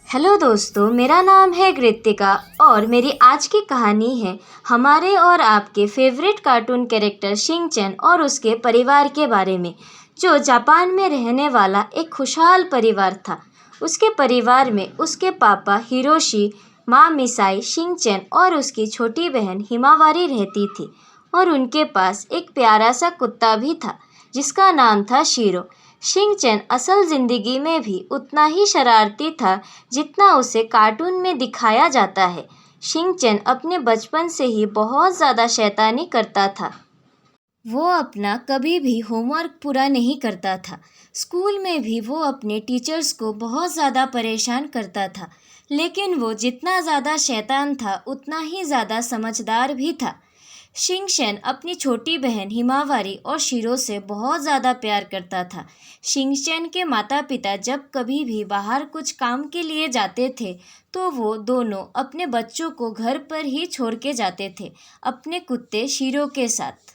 Hello दोस्तों, मेरा नाम है कृतिका और मेरी आज की कहानी है हमारे और आपके फेवरेट कार्टून कैरेक्टर शिनचैन और उसके परिवार के बारे में, जो जापान में रहने वाला एक खुशहाल परिवार था। उसके परिवार में उसके पापा हिरोशी, माँ मिसाई, शिनचैन और उसकी छोटी बहन हिमावारी रहती थी और उनके पास एक प्यारा सा कुत्ता भी था जिसका नाम था शीरो। शिनचैन असल ज़िंदगी में भी उतना ही शरारती था जितना उसे कार्टून में दिखाया जाता है। शिनचैन अपने बचपन से ही बहुत ज़्यादा शैतानी करता था। वो अपना कभी भी होमवर्क पूरा नहीं करता था। स्कूल में भी वो अपने टीचर्स को बहुत ज़्यादा परेशान करता था, लेकिन वो जितना ज़्यादा शैतान था उतना ही ज़्यादा समझदार भी था। शिनचैन अपनी छोटी बहन हिमावारी और शीरो से बहुत ज़्यादा प्यार करता था। शिनचैन के माता पिता जब कभी भी बाहर कुछ काम के लिए जाते थे तो वो दोनों अपने बच्चों को घर पर ही छोड़ के जाते थे, अपने कुत्ते शीरो के साथ।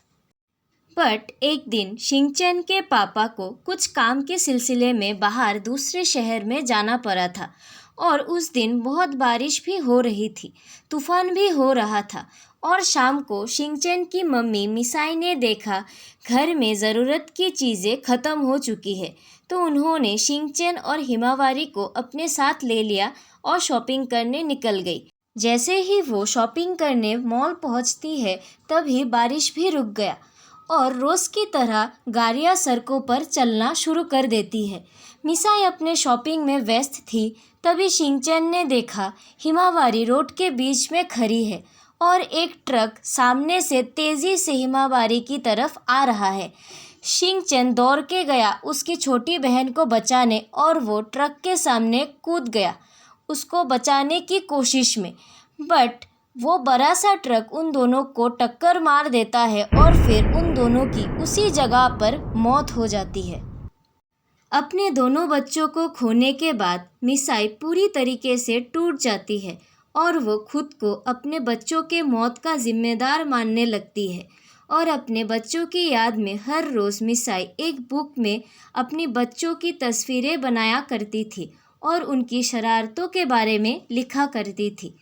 बट एक दिन शिनचैन के पापा को कुछ काम के सिलसिले में बाहर दूसरे शहर में जाना पड़ा था और उस दिन बहुत बारिश भी हो रही थी, तूफान भी हो रहा था। और शाम को शिनचैन की मम्मी मिसाई ने देखा घर में ज़रूरत की चीज़ें ख़त्म हो चुकी है, तो उन्होंने शिनचैन और हिमावारी को अपने साथ ले लिया और शॉपिंग करने निकल गई। जैसे ही वो शॉपिंग करने मॉल पहुंचती है तभी बारिश भी रुक गया और रोज़ की तरह गाड़ियाँ सड़कों पर चलना शुरू कर देती है। मिसाई अपने शॉपिंग में व्यस्त थी, तभी शिनचैन ने देखा हिमावारी रोड के बीच में खड़ी है और एक ट्रक सामने से तेज़ी से हिमावारी की तरफ आ रहा है। शिनचैन दौड़ के गया उसकी छोटी बहन को बचाने और वो ट्रक के सामने कूद गया उसको बचाने की कोशिश में, बट वो बड़ा सा ट्रक उन दोनों को टक्कर मार देता है और फिर उन दोनों की उसी जगह पर मौत हो जाती है। अपने दोनों बच्चों को खोने के बाद मिसाई पूरी तरीके से टूट जाती है और वो खुद को अपने बच्चों के मौत का जिम्मेदार मानने लगती है और अपने बच्चों की याद में हर रोज़ मिसाई एक बुक में अपनी बच्चों की तस्वीरें बनाया करती थी और उनकी शरारतों के बारे में लिखा करती थी।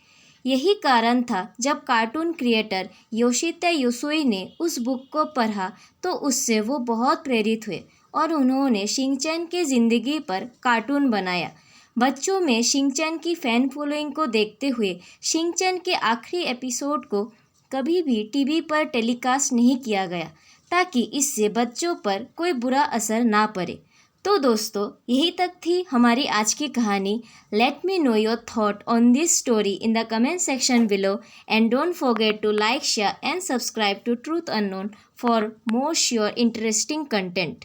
यही कारण था जब कार्टून क्रिएटर योशिते युसुई ने उस बुक को पढ़ा तो उससे वो बहुत प्रेरित हुए और उन्होंने शिनचैन की ज़िंदगी पर कार्टून बनाया। बच्चों में शिनचैन की फ़ैन फॉलोइंग को देखते हुए शिनचैन के आखिरी एपिसोड को कभी भी टीवी पर टेलीकास्ट नहीं किया गया ताकि इससे बच्चों पर कोई बुरा असर ना पड़े। तो दोस्तों, यही तक थी हमारी आज की कहानी। Let me know your thought on this story in the comment section below and don't forget to like, share and subscribe to Truth Unknown for more sure interesting content.